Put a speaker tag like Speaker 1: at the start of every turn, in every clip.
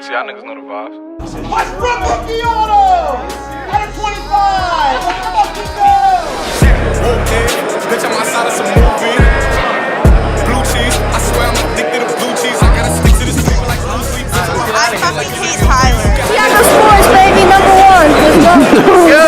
Speaker 1: shirts, y'all niggas know the vibes.
Speaker 2: Watch rookie auto! Out of 25! Let's fucking go!
Speaker 1: Okay, bitch, I'm outside of some movie. Blue cheese, I swear I'm addicted to blue cheese. I gotta stick to this paper like blue sleep.
Speaker 3: I fucking hate Tyler.
Speaker 4: Santiago Sports, baby, #1. Let's go.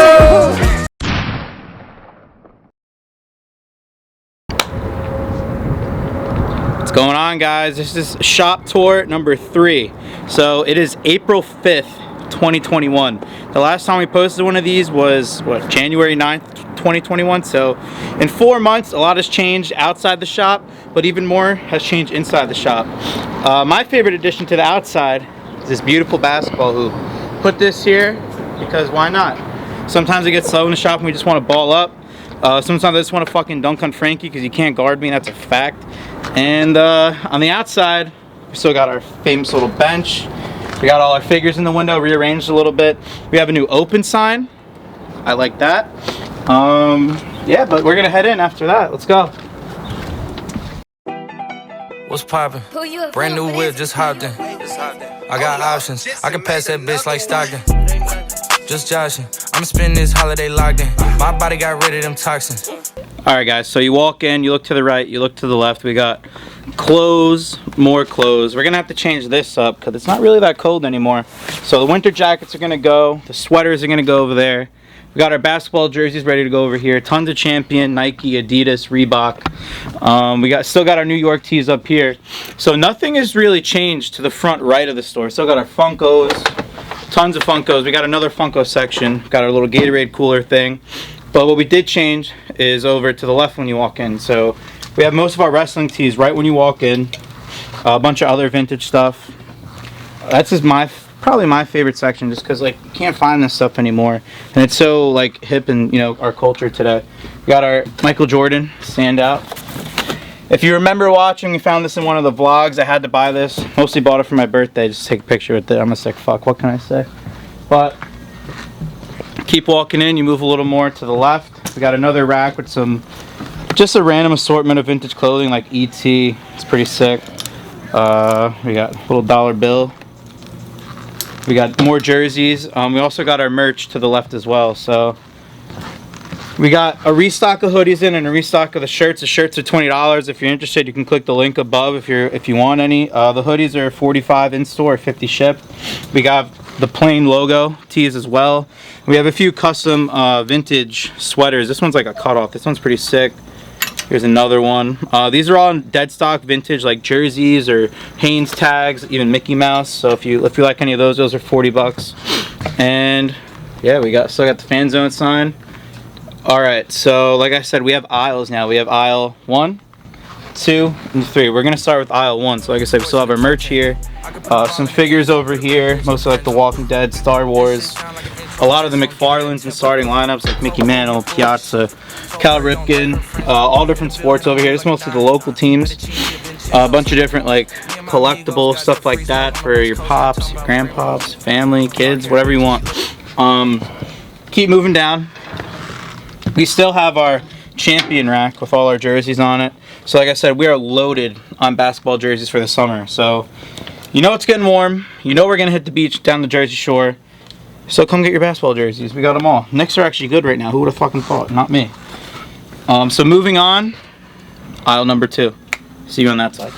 Speaker 5: What's going on, guys? This is shop tour number 3. So it is April 5th, 2021. The last time we posted one of these was what, January 9th, 2021. So in 4 months, a lot has changed outside the shop, but even more has changed inside the shop. My favorite addition to the outside is this beautiful basketball hoop. Put this here because why not? Sometimes it gets slow in the shop and we just want to ball up. Sometimes I just want to fucking dunk on Frankie because he can't guard me, and that's a fact. And on the outside, we still got our famous little bench. We got all our figures in the window, rearranged a little bit. We have a new open sign. I like that. Yeah, but we're gonna head in after that. Let's go.
Speaker 6: What's poppin'? Brand new whip, just hopped in. I got options. I can pass that bitch like Stockton. Just joshing. I'm spending this holiday locked in. My body got rid of them toxins.
Speaker 5: Alright guys, so you walk in, you look to the right, you look to the left. We got clothes, more clothes. We're gonna have to change this up because it's not really that cold anymore. So the winter jackets are gonna go, the sweaters are gonna go over there. We got our basketball jerseys ready to go over here. Tons of Champion, Nike, Adidas, Reebok. We still got our New York tees up here. So nothing has really changed to the front right of the store. Still got our Funkos, tons of Funkos. We got another Funko section. Got our little Gatorade cooler thing. But what we did change is over to the left when you walk in. So we have most of our wrestling tees right when you walk in. A bunch of other vintage stuff. That's just probably my favorite section, just because like you can't find this stuff anymore, and it's so like hip in our culture today. We got our Michael Jordan standout. If you remember watching, we found this in one of the vlogs. I had to buy this. Mostly bought it for my birthday, just to take a picture with it. I'm a sick fuck. What can I say? But keep walking in. You move a little more to the left. We got another rack with just a random assortment of vintage clothing like ET. It's pretty sick. We got a little dollar bill. We got more jerseys. We also got our merch to the left as well. So we got a restock of hoodies in and a restock of the shirts. The shirts are $20. If you're interested, you can click the link above if you want any. The hoodies are $45 in store, $50 shipped. We got the plain logo tees as well. We have a few custom vintage sweaters. This one's like a cutoff. This one's pretty sick. Here's another one. These are all in dead stock vintage, like jerseys or Hanes tags, even Mickey Mouse. So if you like any of those are $40. And yeah, still got the fan zone sign. All right, so like I said, we have aisles now. We have aisle 1, 2, and 3. We're gonna start with aisle 1. So like I said, we still have our merch here, some figures over here, mostly like The Walking Dead, Star Wars. A lot of the McFarlanes and starting lineups like Mickey Mantle, Piazza, Cal Ripken, all different sports over here. It's mostly the local teams. A bunch of different like collectible stuff like that for your pops, your grandpops, family, kids, whatever you want. Keep moving down. We still have our Champion rack with all our jerseys on it. So like I said, we are loaded on basketball jerseys for the summer. So you know it's getting warm. You know we're gonna hit the beach down the Jersey Shore. So come get your basketball jerseys. We got them all. Knicks are actually good right now. Who would have fucking thought? Not me. So moving on, aisle number 2. See you on that side.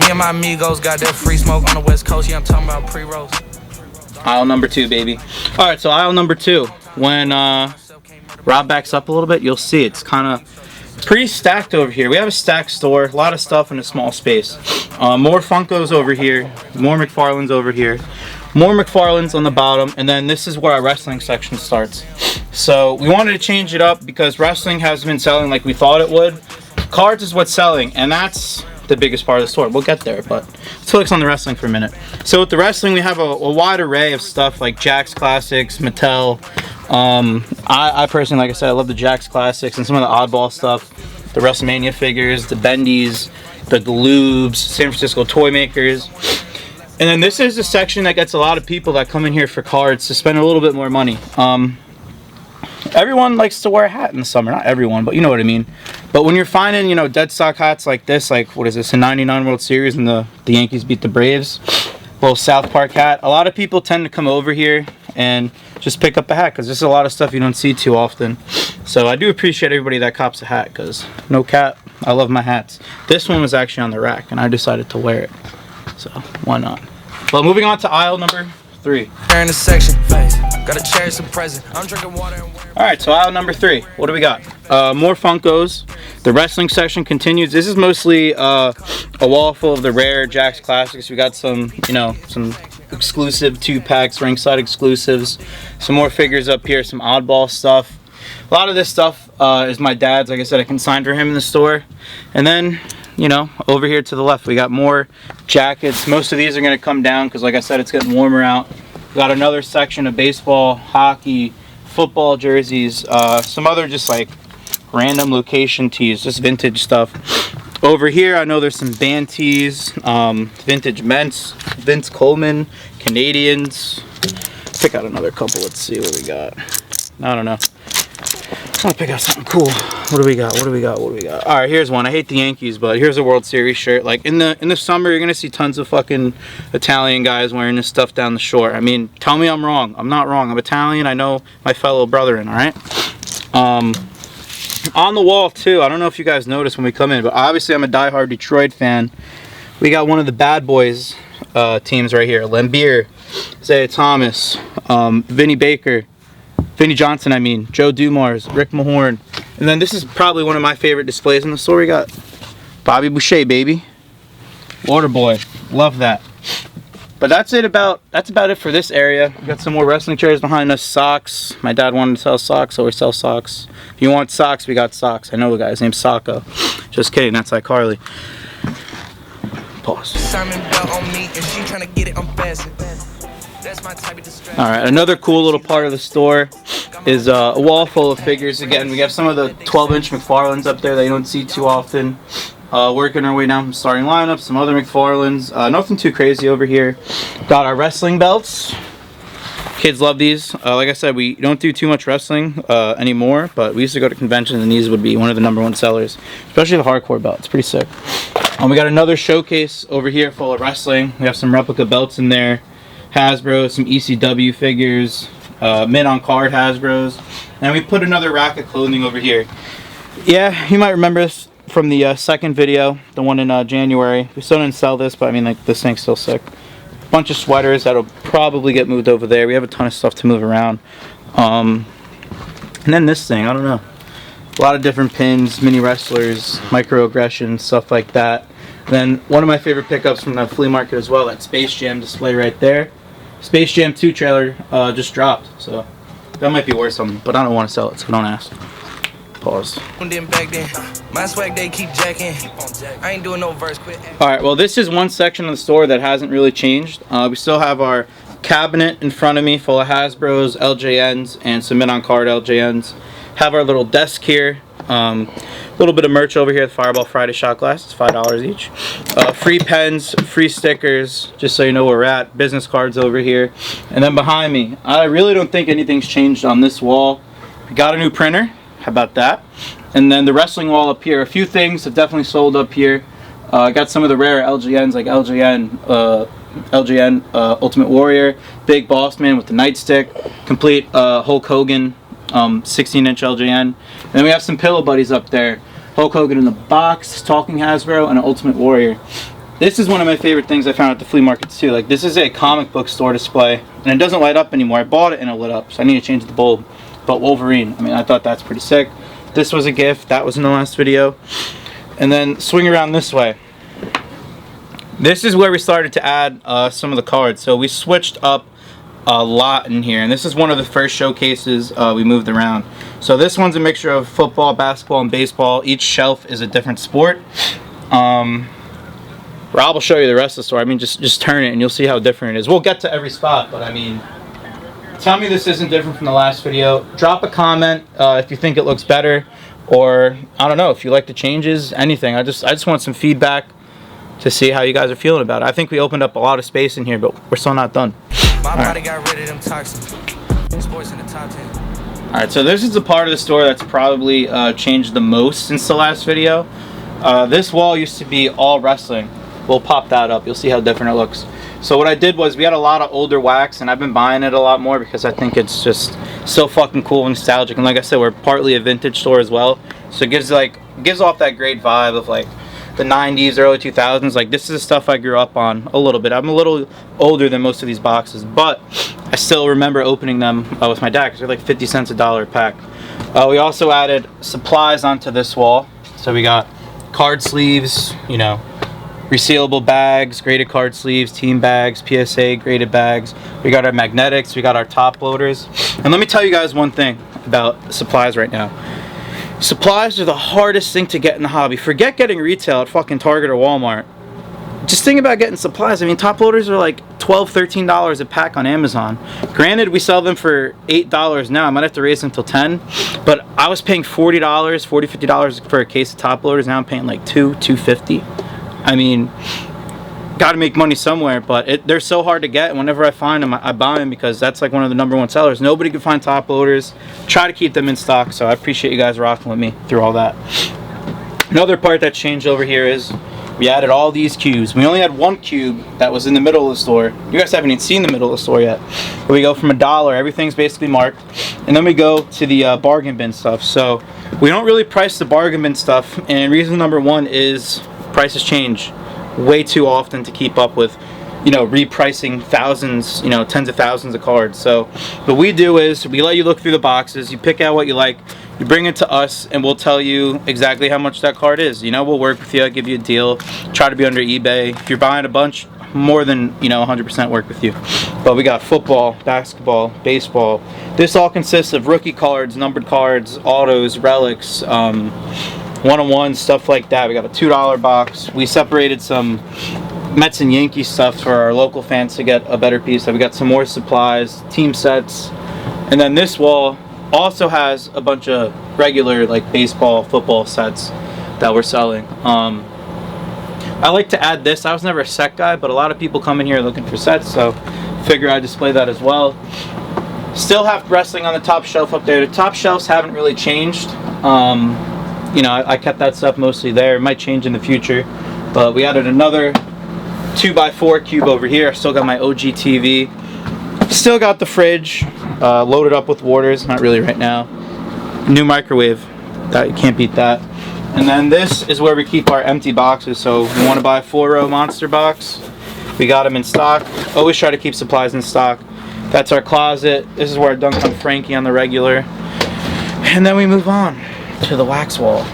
Speaker 6: Me and my amigos got that free smoke on the West Coast. Yeah, I'm talking about pre-rolls.
Speaker 5: Aisle number 2, baby. All right, so aisle number 2. When Rob backs up a little bit, you'll see it's kind of pretty stacked over here. We have a stacked store, a lot of stuff in a small space. More Funkos over here, more McFarlanes over here. More McFarlanes on the bottom, and then this is where our wrestling section starts. So we wanted to change it up because wrestling hasn't been selling like we thought it would. Cards is what's selling, and that's the biggest part of the store. We'll get there, but let's focus on the wrestling for a minute. So with the wrestling, we have a wide array of stuff like Jakks Classics, Mattel. I personally, like I said, I love the Jakks Classics and some of the oddball stuff. The WrestleMania figures, the Bendies, the Galoobs, San Francisco Toy Makers. And then this is the section that gets a lot of people that come in here for cards to spend a little bit more money. Everyone likes to wear a hat in the summer. Not everyone, but you know what I mean. But when you're finding, dead stock hats like this, like, what is this, a 99 World Series and the Yankees beat the Braves, little South Park hat. A lot of people tend to come over here and just pick up a hat because there's a lot of stuff you don't see too often. So I do appreciate everybody that cops a hat because no cap, I love my hats. This one was actually on the rack and I decided to wear it. So why not? Well, moving on to aisle number 3.
Speaker 6: In the section, got a cherish some present. I'm drinking water and
Speaker 5: Alright, so aisle number 3. What do we got? More Funkos. The wrestling section continues. This is mostly a wall full of the rare Jakks classics. We got some, you know, some exclusive 2-packs, ringside exclusives. Some more figures up here, some oddball stuff. A lot of this stuff is my dad's. Like I said, I consigned for him in the store. And then, you know, over here to the left, we got more jackets. Most of these are going to come down because, like I said, it's getting warmer out. We got another section of baseball, hockey, football jerseys, some other just like random location tees, just vintage stuff. Over here, I know there's some band tees, vintage Vince Coleman, Canadians. Pick out another couple. Let's see what we got. I don't know. I want to pick out something cool. What do we got? What do we got? What do we got? All right, here's one. I hate the Yankees, but here's a World Series shirt. Like in the summer, you're gonna see tons of fucking Italian guys wearing this stuff down the shore. I mean, tell me I'm wrong. I'm not wrong. I'm Italian. I know my fellow brethren. All right. On the wall too. I don't know if you guys noticed when we come in, but obviously I'm a diehard Detroit fan. We got one of the bad boys teams right here. Lembeer, Isaiah Thomas, Vinny Johnson, I mean, Joe Dumars, Rick Mahorn. And then this is probably one of my favorite displays in the store. We got Bobby Boucher, baby. Waterboy. Love that. But that's about it for this area. We got some more wrestling chairs behind us. Socks. My dad wanted to sell socks, so we sell socks. If you want socks, we got socks. I know the guy. His name's Socko. Just kidding. That's like Carly. Pause. Alright, another cool little part of the store is a wall full of figures. Again, we have some of the 12-inch McFarlanes up there that you don't see too often. Working our way down from starting lineup, some other McFarlanes. Nothing too crazy over here. Got our wrestling belts. Kids love these. Like I said, we don't do too much wrestling anymore, but we used to go to conventions and these would be one of the #1 sellers, especially the hardcore belt. It's pretty sick. We got another showcase over here full of wrestling. We have some replica belts in there. Hasbro, some ECW figures, mint on card Hasbros, and we put another rack of clothing over here. Yeah, you might remember this from the second video, the one in January. We still didn't sell this, but I mean, like, this thing's still sick. Bunch of sweaters that'll probably get moved over there. We have a ton of stuff to move around. And then this thing, I don't know. A lot of different pins, mini wrestlers, microaggressions, stuff like that. Then one of my favorite pickups from the flea market as well, that Space Jam display right there. Space Jam 2 trailer just dropped, so that might be worth something, but I don't want to sell it, so don't ask. Pause. Alright, well, this is one section of the store that hasn't really changed. We still have our cabinet in front of me full of Hasbros, LJNs, and some mint on card LJNs. Have our little desk here. A little bit of merch over here, the Fireball Friday shot glasses, $5 each. Free pens, free stickers, just so you know where we're at. Business cards over here. And then behind me, I really don't think anything's changed on this wall. We got a new printer. How about that? And then the wrestling wall up here. A few things have definitely sold up here. I got some of the rare LGNs, like LGN Ultimate Warrior, Big Boss Man with the nightstick, complete Hulk Hogan 16-inch LJN. And then we have some pillow buddies up there. Hulk Hogan in the box, Talking Hasbro, and an Ultimate Warrior. This is one of my favorite things I found at the flea markets too. Like, this is a comic book store display, and it doesn't light up anymore. I bought it and it lit up, so I need to change the bulb. But Wolverine, I mean, I thought that's pretty sick. This was a gift. That was in the last video. And then swing around this way. This is where we started to add some of the cards. So we switched up a lot in here, and this is one of the first showcases we moved around. So this one's a mixture of football, basketball, and baseball. Each shelf is a different sport. Rob will show you the rest of the store. I mean, just turn it and you'll see how different it is. We'll get to every spot, but I mean, tell me this isn't different from the last video. Drop a comment if you think it looks better, or I don't know, if you like the changes, anything. I just want some feedback to see how you guys are feeling about it. I think we opened up a lot of space in here, but we're still not done. My body got rid of them toxins. Sports in the top 10. Alright, so this is the part of the store that's probably changed the most since the last video. This wall used to be all wrestling. We'll pop that up. You'll see how different it looks. So what I did was, we had a lot of older wax, and I've been buying it a lot more because I think it's just so fucking cool and nostalgic. And like I said, we're partly a vintage store as well, so it gives off that great vibe of like the 90s, early 2000s. Like, this is the stuff I grew up on a little bit. I'm a little older than most of these boxes, but I still remember opening them with my dad because they're like 50 cents a dollar a pack. We also added supplies onto this wall. So we got card sleeves, you know, resealable bags, graded card sleeves, team bags, PSA graded bags. We got our magnetics, we got our top loaders. And let me tell you guys one thing about supplies right now. Supplies are the hardest thing to get in the hobby. Forget getting retail at fucking Target or Walmart. Just think about getting supplies. I mean, top loaders are like $12, $13 a pack on Amazon. Granted, we sell them for $8 now. I might have to raise them till $10. But I was paying $40, $50 for a case of top loaders. Now I'm paying like $250. I mean, got to make money somewhere, but they're so hard to get. And whenever I find them, I buy them because that's like one of the #1 sellers. Nobody can find top loaders. Try to keep them in stock, so I appreciate you guys rocking with me through all that. Another part that changed over here is we added all these cubes. We only had one cube that was in the middle of the store. You guys haven't even seen the middle of the store yet. But we go from $1, everything's basically marked, and then we go to the bargain bin stuff. So we don't really price the bargain bin stuff, and reason #1 is prices change way too often to keep up with, you know, repricing thousands, you know, tens of thousands of cards. So what we do is we let you look through the boxes, you pick out what you like, you bring it to us, and we'll tell you exactly how much that card is. You know, we'll work with you, I'll give you a deal, try to be under eBay. If you're buying a bunch, more than, you know, 100% work with you. But we got football, basketball, baseball. This all consists of rookie cards, numbered cards, autos, relics, one-on-one, stuff like that. We got a $2 box. We separated some Mets and Yankees stuff for our local fans to get a better piece. So we got some more supplies, team sets, and then this wall also has a bunch of regular like baseball, football sets that we're selling. I like to add this. I was never a set guy, but a lot of people come in here looking for sets, so figure I'd display that as well. Still have wrestling on the top shelf up there. The top shelves haven't really changed. You know, I kept that stuff mostly there. It might change in the future, but we added another 2x4 cube over here. I still got my OG TV. Still got the fridge loaded up with waters. Not really right now. New microwave. That, you can't beat that. And then this is where we keep our empty boxes. So if you want to buy a 4-row monster box, we got them in stock. Always try to keep supplies in stock. That's our closet. This is where I dunk on Frankie on the regular. And then we move on to the wax wall.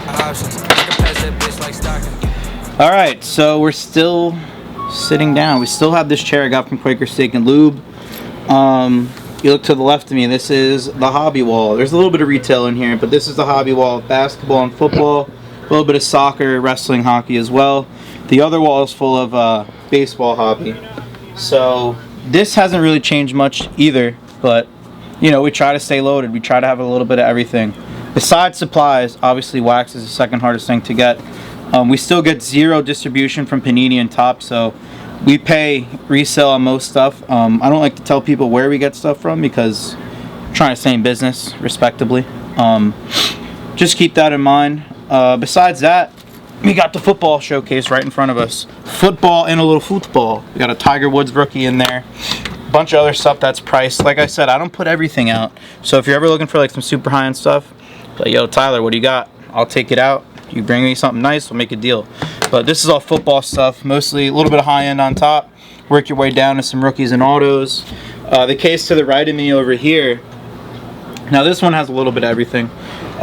Speaker 5: Alright, so we're still sitting down. We still have this chair I got from Quaker Steak and Lube. You look to the left of me, this is the hobby wall. There's a little bit of retail in here, but this is the hobby wall of basketball and football, a little bit of soccer, wrestling, hockey as well. The other wall is full of baseball hobby. So this hasn't really changed much either, but you know, we try to stay loaded. We try to have a little bit of everything. Besides supplies, obviously wax is the second hardest thing to get. We still get zero distribution from Panini and Top, so we pay resale on most stuff. I don't like to tell people where we get stuff from because I'm trying to stay in business respectably. Just keep that in mind. Besides that, we got the football showcase right in front of us. Football and a little football. We got a Tiger Woods rookie in there. A bunch of other stuff that's priced. Like I said, I don't put everything out. So if you're ever looking for like some super high-end stuff, like, yo, Tyler, what do you got? I'll take it out. You bring me something nice, we'll make a deal. But this is all football stuff, mostly a little bit of high-end on top. Work your way down to some rookies and autos. The case to the right of me over here, now this one has a little bit of everything.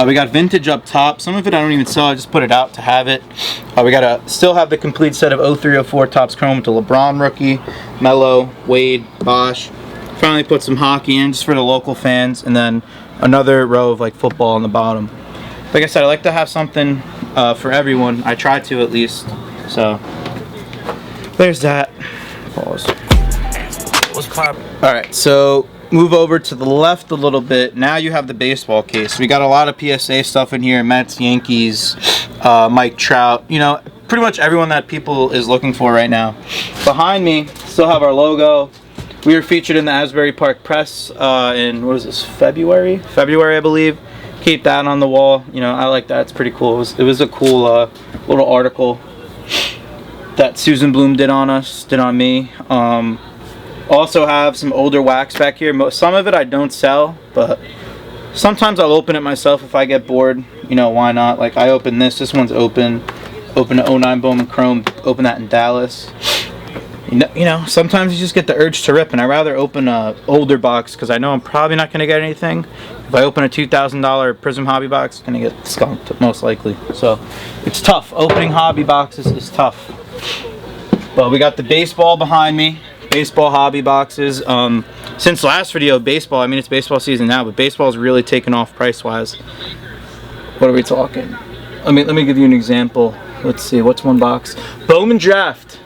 Speaker 5: We got vintage up top. Some of it I don't even sell, I just put it out to have it. We gotta still have the complete set of 0304 Topps Chrome with the LeBron rookie, Melo, Wade, Bosch. Finally put some hockey in just for the local fans, and then another row of like football on the bottom. Like I said, I like to have something for everyone. I try to at least. So there's that. Pause.
Speaker 6: What's poppin'?
Speaker 5: Alright, so move over to the left a little bit. Now you have the baseball case. We got a lot of PSA stuff in here. Mets, Yankees, Mike Trout. You know, pretty much everyone that people is looking for right now. Behind me, still have our logo. We were featured in the Asbury Park Press in, what was this, February, I believe. Keep that on the wall. You know, I like that. It's pretty cool. It was a cool little article. that Susan Bloom did on me. Also have some older wax back here. Some of it I don't sell, but sometimes I'll open it myself if I get bored. You know, why not? Like I open this. This one's open. Open a 09 Bowman Chrome. Open that in Dallas. You know, sometimes you just get the urge to rip, and I'd rather open a older box because I know I'm probably not going to get anything. If I open a $2,000 Prism hobby box, I'm going to get skunked, most likely. So, it's tough. Opening hobby boxes is tough. But we got the baseball behind me. Baseball hobby boxes. Since last video, baseball, I mean, it's baseball season now, but baseball's really taken off price-wise. What are we talking? Let me give you an example. Let's see, what's one box? Bowman Draft.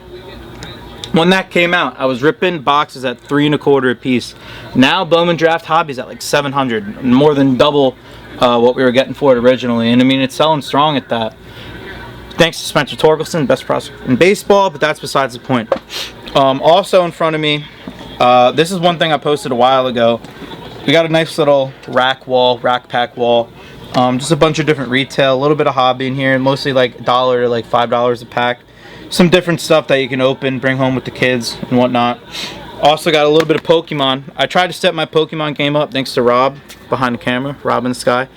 Speaker 5: When that came out, I was ripping boxes at $3.25 a piece. Now Bowman Draft Hobby's at like $700, more than double what we were getting for it originally. And I mean, it's selling strong at that. Thanks to Spencer Torkelson, best prospect in baseball, but that's besides the point. Also in front of me, this is one thing I posted a while ago. We got a nice little rack pack wall. Just a bunch of different retail, a little bit of hobby in here, mostly like $1 to like $5 a pack. Some different stuff that you can open, bring home with the kids and whatnot. Also got a little bit of Pokemon. I tried to step my Pokemon game up thanks to Rob behind the camera, Rob in the sky.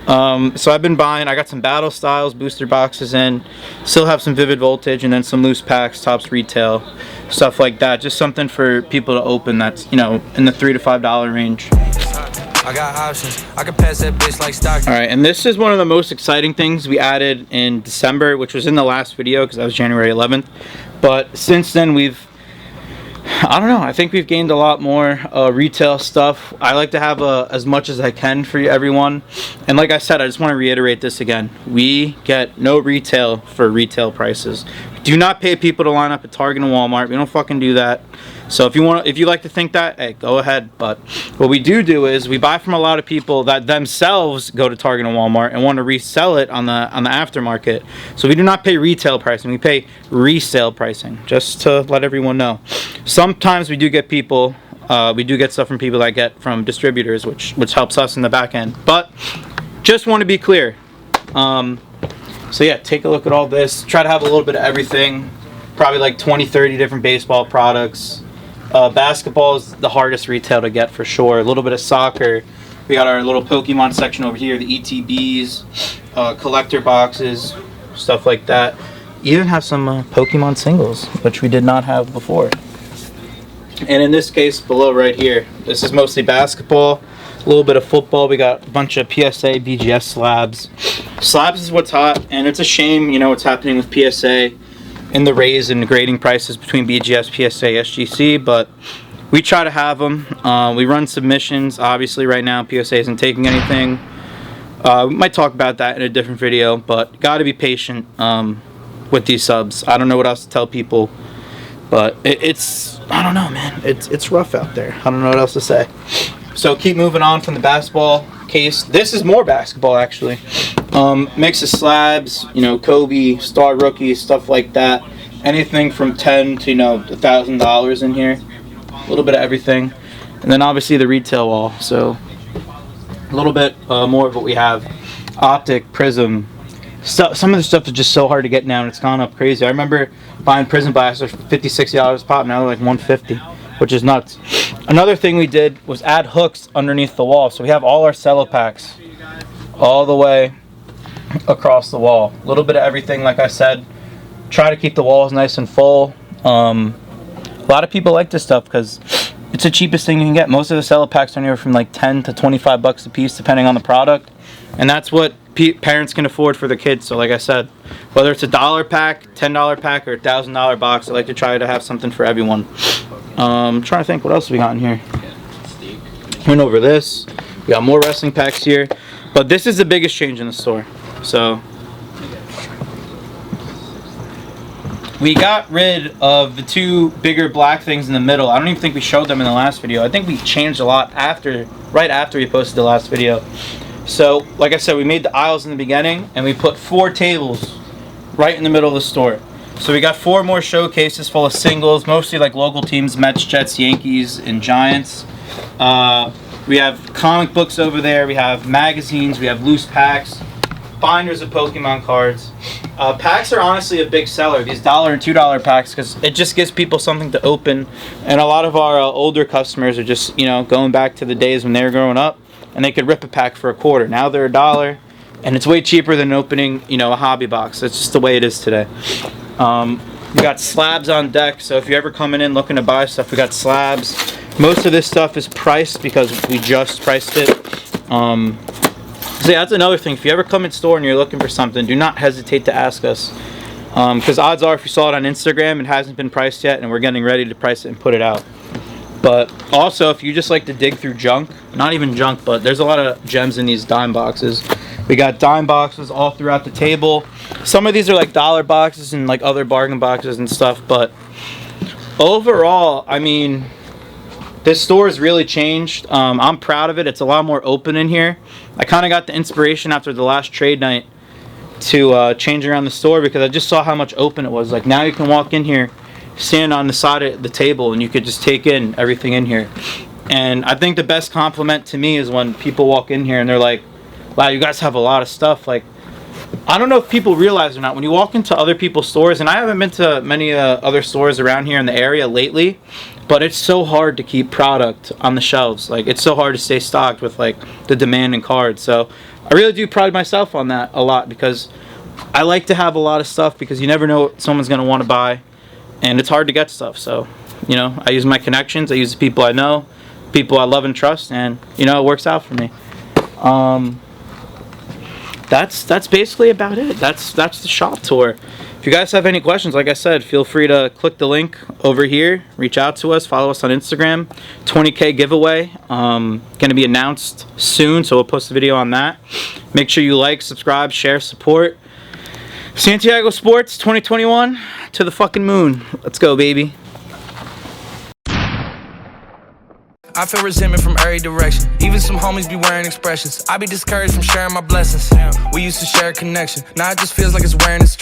Speaker 5: So I've been buying, I got some Battle Styles booster boxes in, still have some Vivid Voltage, and then some loose packs, Topps Retail, stuff like that. Just something for people to open that's, you know, in the $3 to $5 range.
Speaker 6: I got options. I can pass that bitch like stock.
Speaker 5: Alright, and this is one of the most exciting things we added in December, which was in the last video because that was January 11th. But since then I don't know, I think we've gained a lot more retail stuff. I like to have as much as I can for everyone. And like I said, I just want to reiterate this again. We get no retail for retail prices. Do not pay people to line up at Target and Walmart. We don't fucking do that. So if you like to think that, hey, go ahead. But what we do is we buy from a lot of people that themselves go to Target and Walmart and want to resell it on the aftermarket. So we do not pay retail pricing. We pay resale pricing, just to let everyone know. Sometimes we do get people, we do get stuff from people that get from distributors, which helps us in the back end. But just want to be clear. So yeah, take a look at all this. Try to have a little bit of everything. Probably like 20-30 different baseball products. Basketball is the hardest retail to get for sure. A little bit of soccer. We got our little Pokemon section over here, the ETBs, collector boxes, stuff like that. Even have some Pokemon singles, which we did not have before. And in this case, below right here, this is mostly basketball. A little bit of football. We got a bunch of PSA, BGS slabs. Slabs is what's hot, and it's a shame, you know, what's happening with PSA. In the raise in the grading prices between BGS, PSA, SGC, but we try to have them. We run submissions. Obviously, right now, PSA isn't taking anything. We might talk about that in a different video, but got to be patient with these subs. I don't know what else to tell people, but it's I don't know, man. It's rough out there. I don't know what else to say. So keep moving on from the basketball case. This is more basketball, actually. Mix of slabs, you know, Kobe, star rookies, stuff like that. Anything from $10 to, you know, $1,000 in here. A little bit of everything. And then obviously the retail wall. So a little bit more of what we have. Optic, Prism. Some of the stuff is just so hard to get now, and it's gone up crazy. I remember buying Prism blasters for $50, $60 a pop. Now they're like $150, which is nuts. Another thing we did was add hooks underneath the wall. So we have all our cello packs all the way across the wall. A little bit of everything, like I said. Try to keep the walls nice and full. A lot of people like this stuff because it's the cheapest thing you can get. Most of the cello packs are anywhere from like 10 to 25 bucks a piece, depending on the product. And that's what parents can afford for their kids. So like I said, whether it's a $1 pack, $10 pack, or $1,000 box, I like to try to have something for everyone. I'm trying to think what else we got in here. Went over this. We got more wrestling packs here. But this is the biggest change in the store. So we got rid of the two bigger black things in the middle. I don't even think we showed them in the last video. I think we changed a lot right after we posted the last video. So like I said, we made the aisles in the beginning, and we put 4 tables right in the middle of the store. So we got 4 more showcases full of singles, mostly like local teams, Mets, Jets, Yankees, and Giants. We have comic books over there. We have magazines. We have loose packs, binders of Pokemon cards. Packs are honestly a big seller, these $1 and $2 packs, because it just gives people something to open. And a lot of our older customers are just, you know, going back to the days when they were growing up and they could rip a pack for $1. Now they're $1 and it's way cheaper than opening, you know, a hobby box. It's just the way it is today. We got slabs on deck, so if you're ever coming in looking to buy stuff, we got slabs. Most of this stuff is priced because we just priced it. So yeah, that's another thing. If you ever come in store and you're looking for something, do not hesitate to ask us. Because odds are if you saw it on Instagram, it hasn't been priced yet and we're getting ready to price it and put it out. But also, if you just like to dig through junk, not even junk, but there's a lot of gems in these dime boxes. We got dime boxes all throughout the table. Some of these are like dollar boxes and like other bargain boxes and stuff. But overall, I mean, this store has really changed. I'm proud of it. It's a lot more open in here. I kind of got the inspiration after the last trade night to change around the store because I just saw how much open it was. Like now you can walk in here, stand on the side of the table, and you could just take in everything in here. And I think the best compliment to me is when people walk in here and they're like, wow, you guys have a lot of stuff. Like, I don't know if people realize or not, when you walk into other people's stores, and I haven't been to many other stores around here in the area lately, but it's so hard to keep product on the shelves. Like, it's so hard to stay stocked with like the demand and cards. So I really do pride myself on that a lot because I like to have a lot of stuff because you never know what someone's going to want to buy, and it's hard to get stuff. So, you know, I use my connections, I use the people I know, people I love and trust, and, you know, it works out for me. That's basically about it. That's the shop tour. If you guys have any questions, like I said, feel free to click the link over here, reach out to us, follow us on Instagram. 20K giveaway, gonna be announced soon, so we'll post a video on that. Make sure you like, subscribe, share, support. Santiago Sports 2021 to the fucking moon. Let's go, baby.
Speaker 6: I feel resentment from every direction. Even some homies be wearing expressions. I be discouraged from sharing my blessings. We used to share a connection. Now it just feels like it's wearing a